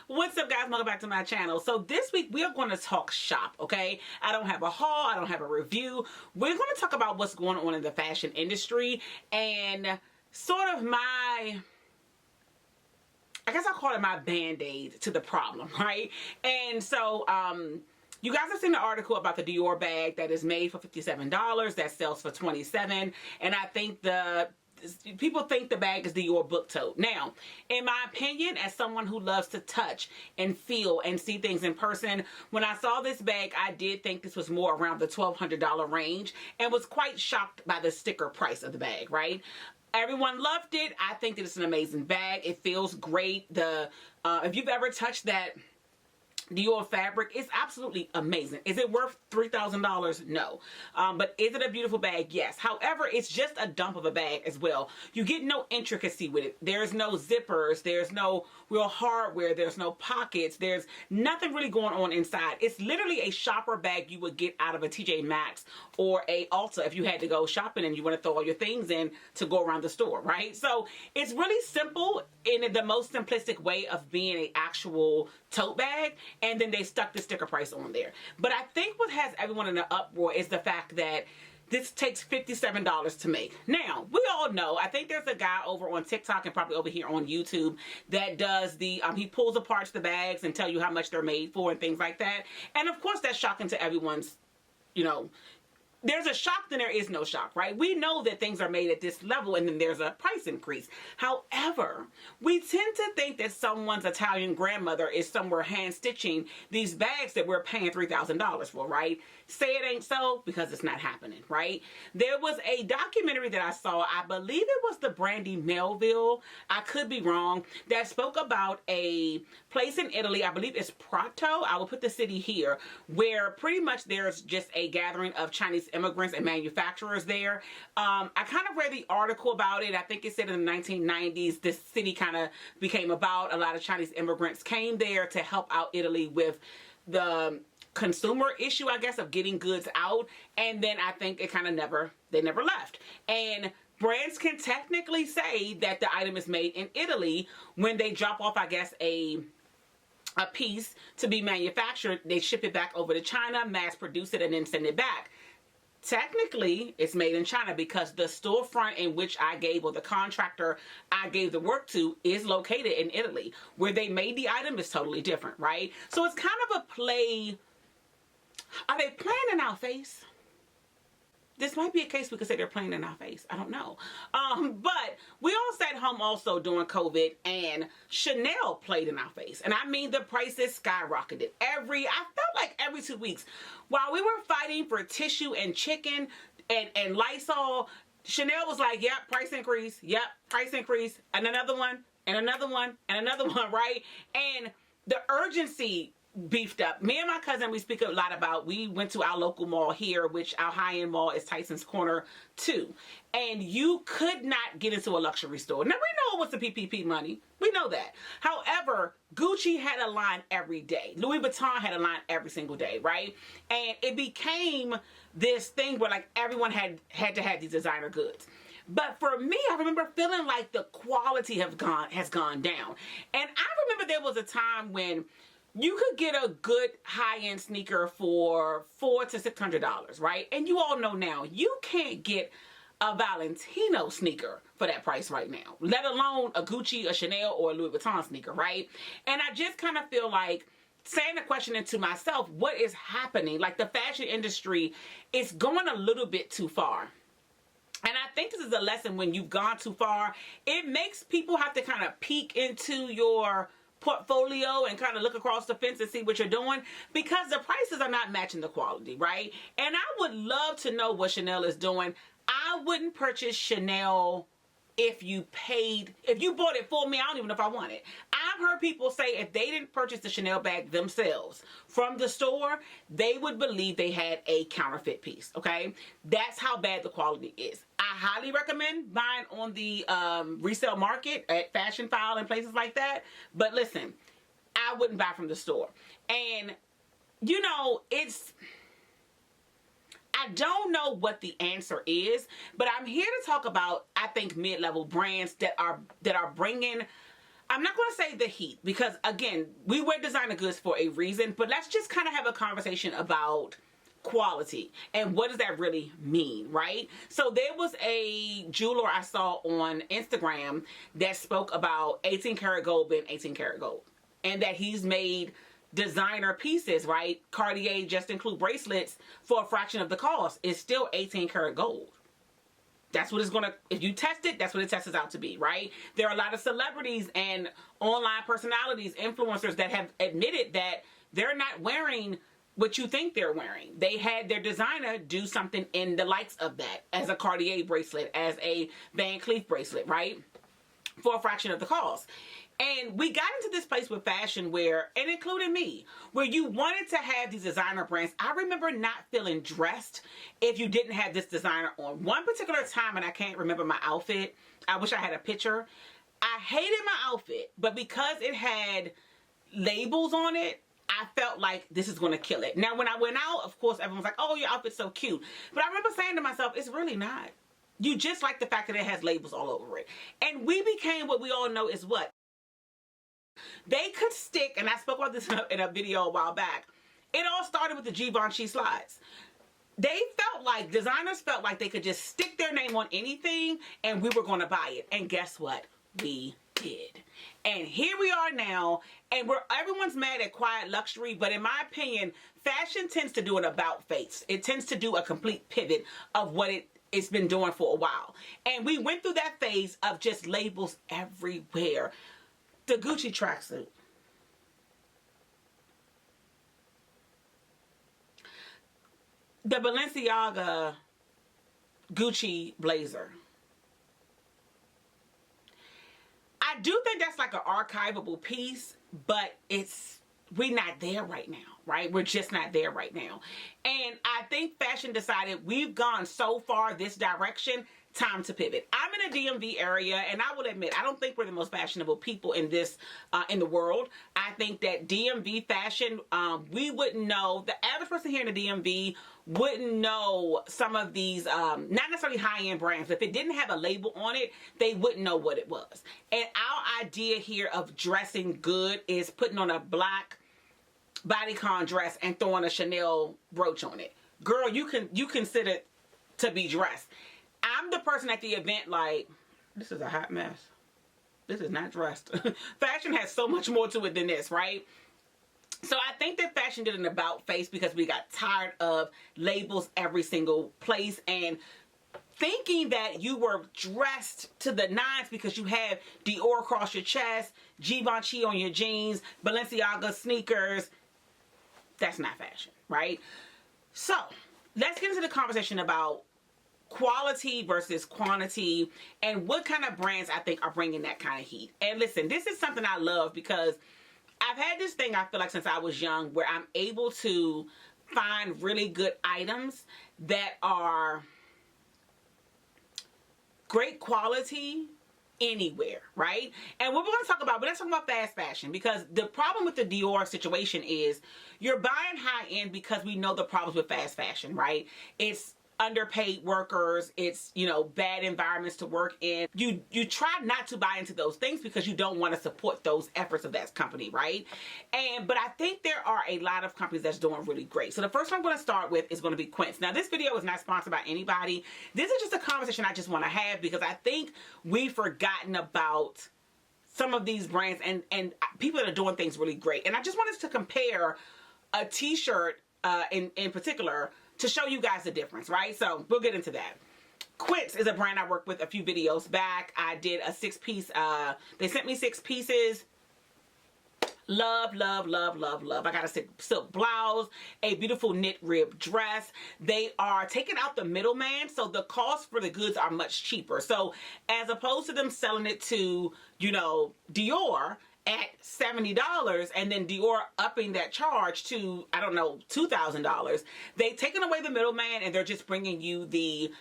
What's up, guys? Welcome back to my channel. So this week we are going to talk shop, okay? I don't have a haul, I don't have a review. We're going to talk about what's going on in the fashion industry and sort of my, I guess I'll call it my band-aid to the problem, right? And so you guys have seen the article about the Dior bag that is made for $57 that sells for $27, and I think people think the bag is Dior book tote. Now, in my opinion, as someone who loves to touch and feel and see things in person, when I saw this bag, I did think this was more around the $1,200 range and was quite shocked by the sticker price of the bag, right? Everyone loved it. I think that it's an amazing bag. It feels great. If you've ever touched that Dior fabric, it's absolutely amazing. Is it worth $3,000? No. But is it a beautiful bag? Yes. However, it's just a dump of a bag as well. You get no intricacy with it. There's no zippers. There's no real hardware. There's no pockets. There's nothing really going on inside. It's literally a shopper bag you would get out of a TJ Maxx or a Ulta if you had to go shopping and you want to throw all your things in to go around the store, right? So it's really simple in the most simplistic way of being an actual tote bag. And then they stuck the sticker price on there. But I think what has everyone in an uproar is the fact that this takes $57 to make. Now, we all know, I think there's a guy over on TikTok and probably over here on YouTube that does he pulls apart the bags and tell you how much they're made for and things like that. And of course, that's shocking to everyone's, there's a shock, then there is no shock, right? We know that things are made at this level and then there's a price increase. However, we tend to think that someone's Italian grandmother is somewhere hand stitching these bags that we're paying $3,000 for, right? Say it ain't so, because it's not happening, right? There was a documentary that I saw, I believe it was the Brandy Melville, I could be wrong, that spoke about a place in Italy, I believe it's Prato, I will put the city here, where pretty much there's just a gathering of Chinese immigrants and manufacturers there. I kind of read the article about it. I think it said in the 1990s this city kind of became about. A lot of Chinese immigrants came there to help out Italy with the consumer issue, I guess, of getting goods out. And then I think it kind of they never left. And brands can technically say that the item is made in Italy when they drop off, I guess, a piece to be manufactured. They ship it back over to China, mass produce it, and then send it back. Technically, it's made in China because the storefront in which I gave, or the contractor I gave the work to, is located in Italy. Where they made the item is totally different, right? So it's kind of a play. Are they playing in our face? This might be a case we could say they're playing in our face. I don't know. But we all sat home also during COVID, and Chanel played in our face. And I mean, the prices skyrocketed. I felt like every 2 weeks, while we were fighting for tissue and chicken and Lysol, Chanel was like, yep, price increase. Yep, price increase. And another one, and another one, and another one, right? And the urgency beefed up. Me and my cousin, we speak a lot about, we went to our local mall here, which our high-end mall is Tyson's Corner 2. And you could not get into a luxury store. Now, we know it was the PPP money. We know that. However, Gucci had a line every day. Louis Vuitton had a line every single day, right? And it became this thing where like everyone had to have these designer goods. But for me, I remember feeling like the quality has gone down. And I remember there was a time when you could get a good high-end sneaker for $400 to $600, right? And you all know now, you can't get a Valentino sneaker for that price right now, let alone a Gucci, a Chanel, or a Louis Vuitton sneaker, right? And I just kind of feel like saying the question into myself, what is happening? Like, the fashion industry is going a little bit too far. And I think this is a lesson when you've gone too far. It makes people have to kind of peek into your portfolio and kind of look across the fence and see what you're doing, because the prices are not matching the quality, right? And I would love to know what Chanel is doing. I wouldn't purchase Chanel if you bought it for me. I don't even know if I want it. I've heard people say if they didn't purchase the Chanel bag themselves from the store, they would believe they had a counterfeit piece, okay? That's how bad the quality is. I highly recommend buying on the resale market at Fashion File and places like that. But listen, I wouldn't buy from the store. And, I don't know what the answer is, but I'm here to talk about, I think, mid-level brands that are bringing, I'm not going to say the heat, because again, we wear designer goods for a reason, but let's just kind of have a conversation about quality and what does that really mean, right? So there was a jeweler I saw on Instagram that spoke about 18 karat gold being 18 karat gold, and that he's made designer pieces, right? Cartier just include bracelets for a fraction of the cost. It's still 18 karat gold. That's what it's going to, if you test it, that's what it tests out to be, right? There are a lot of celebrities and online personalities, influencers that have admitted that they're not wearing what you think they're wearing. They had their designer do something in the likes of that, as a Cartier bracelet, as a Van Cleef bracelet, right? For a fraction of the cost. And we got into this place with fashion where, and including me, where you wanted to have these designer brands. I remember not feeling dressed if you didn't have this designer on. One particular time, and I can't remember my outfit, I wish I had a picture. I hated my outfit, but because it had labels on it, I felt like this is going to kill it. Now, when I went out, of course, everyone's like, oh, your outfit's so cute. But I remember saying to myself, it's really not. You just like the fact that it has labels all over it. And we became what we all know is what? They could stick, and I spoke about this in a video a while back. It all started with the Givenchy slides. They felt like, designers felt like they could just stick their name on anything and we were going to buy it. And guess what? We did. And here we are now, and everyone's mad at quiet luxury, but in my opinion, fashion tends to do an about face. It tends to do a complete pivot of what it's been doing for a while. And we went through that phase of just labels everywhere. The Gucci tracksuit. The Balenciaga Gucci blazer. I do think that's like an archivable piece, but we're not there right now, right? We're just not there right now. And I think fashion decided we've gone so far this direction, time to pivot. I'm in a DMV area, and I will admit, I don't think we're the most fashionable people in this, in the world. I think that DMV fashion, we wouldn't know, the average person here in the DMV wouldn't know some of these, not necessarily high-end brands. If it didn't have a label on it, they wouldn't know what it was. And our idea here of dressing good is putting on a black bodycon dress and throwing a Chanel brooch on it. Girl, you consider it to be dressed. I'm the person at the event like, this is a hot mess. This is not dressed. Fashion has so much more to it than this, right? So I think that fashion did an about face because we got tired of labels every single place and thinking that you were dressed to the nines because you have Dior across your chest, Givenchy on your jeans, Balenciaga sneakers. That's not fashion, right? So let's get into the conversation about quality versus quantity and what kind of brands I think are bringing that kind of heat. And listen, this is something I love because I've had this thing I feel like since I was young where I'm able to find really good items that are great quality anywhere, right? And what we're going to talk about, we're not talking about fast fashion because the problem with the Dior situation is you're buying high end because we know the problems with fast fashion, right? It's underpaid workers, it's, you know, bad environments to work in. You try not to buy into those things because you don't want to support those efforts of that company, right? But I think there are a lot of companies that's doing really great. So the first one I'm going to start with is going to be Quince. Now this video is not sponsored by anybody. This is just a conversation I just want to have because I think we've forgotten about some of these brands and people that are doing things really great. And I just wanted to compare a t-shirt in particular to show you guys the difference, right? So we'll get into that. Quince is a brand I worked with a few videos back. I did a 6-piece, they sent me 6 pieces. Love, love, love, love, love. I got a silk blouse, a beautiful knit rib dress. They are taking out the middleman, so the cost for the goods are much cheaper. So as opposed to them selling it to, you know, Dior at $70 and then Dior upping that charge to, I don't know, $2,000. They've taken away the middleman and they're just bringing you the